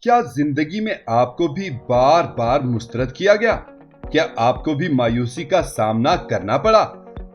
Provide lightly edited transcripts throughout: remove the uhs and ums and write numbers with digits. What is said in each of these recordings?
کیا زندگی میں آپ کو بھی بار بار مسترد کیا گیا؟ کیا آپ کو بھی مایوسی کا سامنا کرنا پڑا؟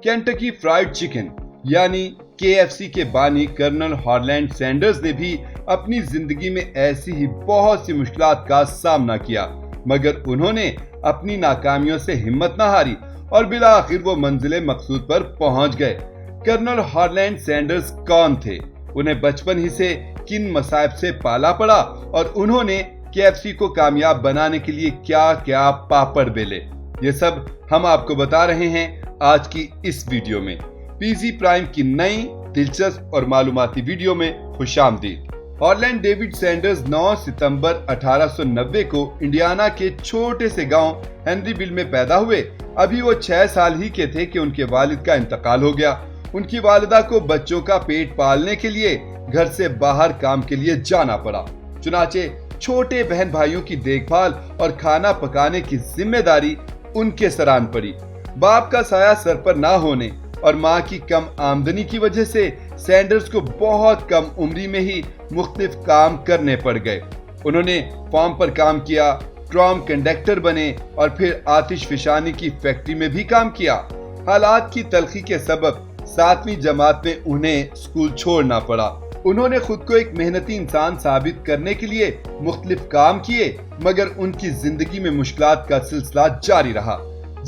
کینٹکی فرائیڈ چکن یعنی KFC کے بانی کرنل ہارلینڈ سینڈرز نے بھی اپنی زندگی میں ایسی ہی بہت سی مشکلات کا سامنا کیا، مگر انہوں نے اپنی ناکامیوں سے ہمت نہ ہاری اور بالآخر وہ منزل مقصود پر پہنچ گئے۔ کرنل ہارلینڈ سینڈرز کون تھے؟ انہیں بچپن ہی سے کن مصائب سے پالا پڑا اور انہوں نے KFC کو کامیاب بنانے کے لیے کیا کیا پاپڑ بیلے، یہ سب ہم آپ کو بتا رہے ہیں آج کی اس ویڈیو میں۔ PZ پرائم کی نئی دلچسپ اور معلوماتی ویڈیو میں خوش آمدید۔ ہارلینڈ ڈیوڈ سینڈرز 9 ستمبر 1890 کو انڈیانا کے چھوٹے سے گاؤں ہنری ویل میں پیدا ہوئے۔ ابھی وہ 6 سال ہی کے تھے کہ ان کے والد کا انتقال ہو گیا۔ ان کی والدہ کو بچوں کا پیٹ پالنے کے لیے گھر سے باہر کام کے لیے جانا پڑا، چنانچہ چھوٹے بہن بھائیوں کی دیکھ بھال اور کھانا پکانے کی ذمہ داری ان کے سران پڑی۔ باپ کا سایہ سر پر نہ ہونے اور ماں کی کم آمدنی کی وجہ سے سینڈرز کو بہت کم عمری میں ہی مختلف کام کرنے پڑ گئے۔ انہوں نے فارم پر کام کیا، ٹرام کنڈکٹر بنے اور پھر آتش فشانی کی فیکٹری میں بھی کام کیا۔ حالات کی تلخی کے سبب 7ویں جماعت میں انہیں اسکول چھوڑنا پڑا۔ انہوں نے خود کو ایک محنتی انسان ثابت کرنے کے لیے مختلف کام کیے، مگر ان کی زندگی میں مشکلات کا سلسلہ جاری رہا۔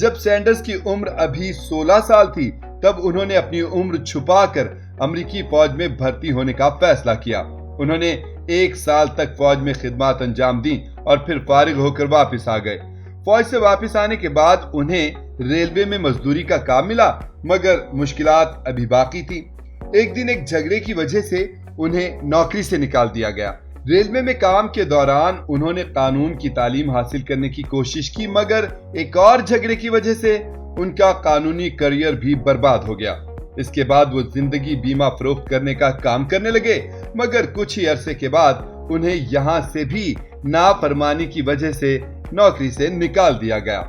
جب سینڈرز کی عمر ابھی 16 سال تھی، تب انہوں نے اپنی عمر چھپا کر امریکی فوج میں بھرتی ہونے کا فیصلہ کیا۔ انہوں نے 1 سال تک فوج میں خدمات انجام دیں اور پھر فارغ ہو کر واپس آ گئے۔ فوج سے واپس آنے کے بعد انہیں ریلوے میں مزدوری کا کام ملا، مگر مشکلات ابھی باقی تھی۔ ایک دن ایک جھگڑے کی وجہ سے انہیں نوکری سے نکال دیا گیا۔ ریلوے میں کام کے دوران انہوں نے قانون کی تعلیم حاصل کرنے کی کوشش کی، مگر ایک اور جھگڑے کی وجہ سے ان کا قانونی کیریئر بھی برباد ہو گیا۔ اس کے بعد وہ زندگی بیمہ فروخت کرنے کا کام کرنے لگے، مگر کچھ ہی عرصے کے بعد انہیں یہاں سے بھی نافرمانی کی وجہ سے نوکری سے نکال دیا گیا۔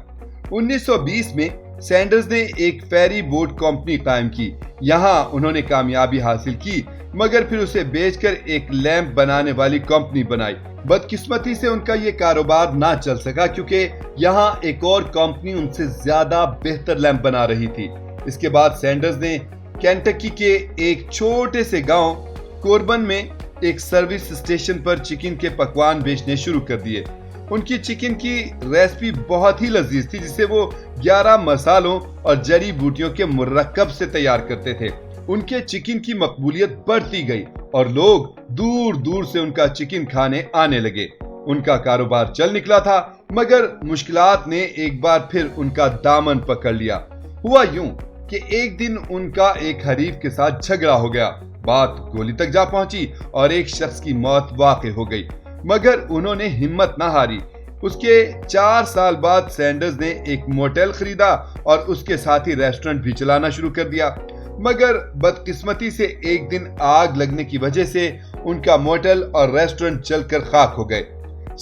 1920 میں سینڈرز نے ایک فیری بوٹ کمپنی قائم کی۔ یہاں انہوں نے کامیابی حاصل کی، مگر پھر اسے بیچ کر ایک لیمپ بنانے والی کمپنی بنائی۔ بدقسمتی سے ان کا یہ کاروبار نہ چل سکا کیونکہ یہاں ایک اور کمپنی ان سے زیادہ بہتر لیمپ بنا رہی تھی۔ اس کے بعد سینڈرز نے کینٹکی کے ایک چھوٹے سے گاؤں کوربن میں ایک سروس اسٹیشن پر چکن کے پکوان بیچنے شروع کر دیے۔ ان کی چکن کی ریسپی بہت ہی لذیذ تھی، جسے وہ 11 مسالوں اور جڑی بوٹیوں کے مرکب سے تیار کرتے تھے۔ ان کے چکن کی مقبولیت بڑھتی گئی اور لوگ دور دور سے ان کا چکن کھانے آنے لگے۔ ان کا کاروبار چل نکلا تھا، مگر مشکلات نے ایک بار پھر ان کا دامن پکڑ لیا۔ ہوا یوں کہ ایک دن ان کا ایک حریف کے ساتھ جھگڑا ہو گیا۔ بات گولی تک جا پہنچی اور ایک شخص کی موت واقع ہو گئی، مگر انہوں نے ہمت نہ ہاری۔ اس کے 4 سال بعد سینڈرز نے ایک موٹل خریدا اور اس کے ساتھ ہی ریسٹورنٹ بھی چلانا شروع کر دیا، مگر بدقسمتی سے ایک دن آگ لگنے کی وجہ سے ان کا موٹل اور ریسٹورنٹ جل کر خاک ہو گئے۔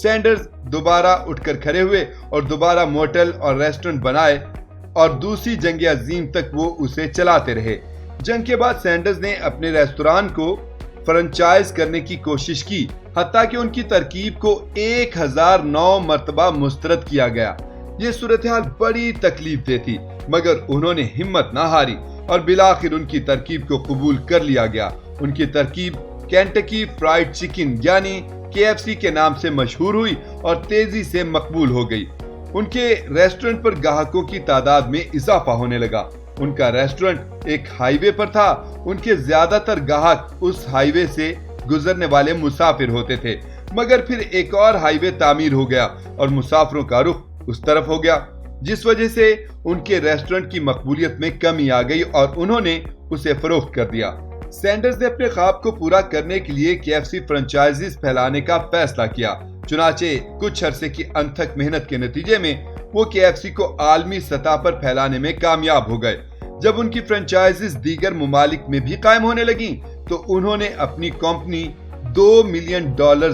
سینڈرز دوبارہ اٹھ کر کھڑے ہوئے اور دوبارہ موٹل اور ریسٹورنٹ بنائے اور دوسری جنگ عظیم تک وہ اسے چلاتے رہے۔ جنگ کے بعد سینڈرز نے اپنے ریستوران کو فرنچائز کرنے کی کوشش کی، حتیٰ کہ ان کی ترکیب کو 1009 مرتبہ مسترد کیا گیا۔ یہ صورتحال بڑی تکلیف دہ تھی، مگر انہوں نے ہمت نہ ہاری اور بالآخر ان کی ترکیب کو قبول کر لیا گیا۔ ان کی ترکیب کینٹکی فرائیڈ چکن یعنی KFC کے نام سے مشہور ہوئی اور تیزی سے مقبول ہو گئی۔ ان کے ریسٹورنٹ پر گاہکوں کی تعداد میں اضافہ ہونے لگا۔ ان کا ریسٹورنٹ ایک ہائی وے پر تھا۔ ان کے زیادہ تر گاہک اس ہائی وے سے گزرنے والے مسافر ہوتے تھے، مگر پھر ایک اور ہائی وے تعمیر ہو گیا اور مسافروں کا رخ اس طرف ہو گیا، جس وجہ سے ان کے ریسٹورنٹ کی مقبولیت میں کمی آ گئی اور انہوں نے اسے فروخت کر دیا۔ سینڈرز نے اپنے خواب کو پورا کرنے کے لیے KFC فرنچائزز پھیلانے کا فیصلہ کیا، چنانچہ کچھ عرصے کی انتھک محنت کے نتیجے میں وہ KFC کو عالمی سطح پر پھیلانے میں کامیاب ہو گئے۔ جب ان کی فرنچائزز دیگر ممالک میں بھی قائم ہونے لگیں تو انہوں نے اپنی کمپنی $2 ملین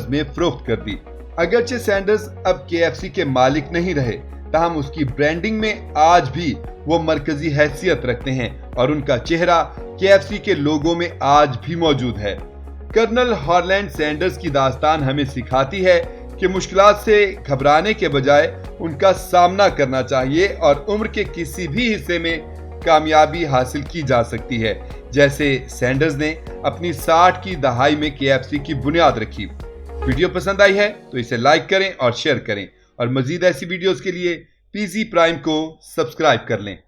میں فروخت کر دی۔ اگرچہ سینڈرز اب KFC کے مالک نہیں رہے، تاہم اس کی برانڈنگ میں آج بھی وہ مرکزی حیثیت رکھتے ہیں اور ان کا چہرہ KFC کے لوگوں میں آج بھی موجود ہے۔ کرنل ہارلینڈ سینڈرز کی داستان ہمیں سکھاتی ہے کہ مشکلات سے گھبرانے کے بجائے ان کا سامنا کرنا چاہیے اور عمر کے کسی بھی حصے میں کامیابی حاصل کی جا سکتی ہے، جیسے سینڈرز نے اپنی 60 کی دہائی میں KFC کی بنیاد رکھی۔ ویڈیو پسند آئی ہے تو اسے لائک کریں اور شیئر کریں، اور مزید ایسی ویڈیوز کے لیے PZ پرائم کو سبسکرائب کر لیں۔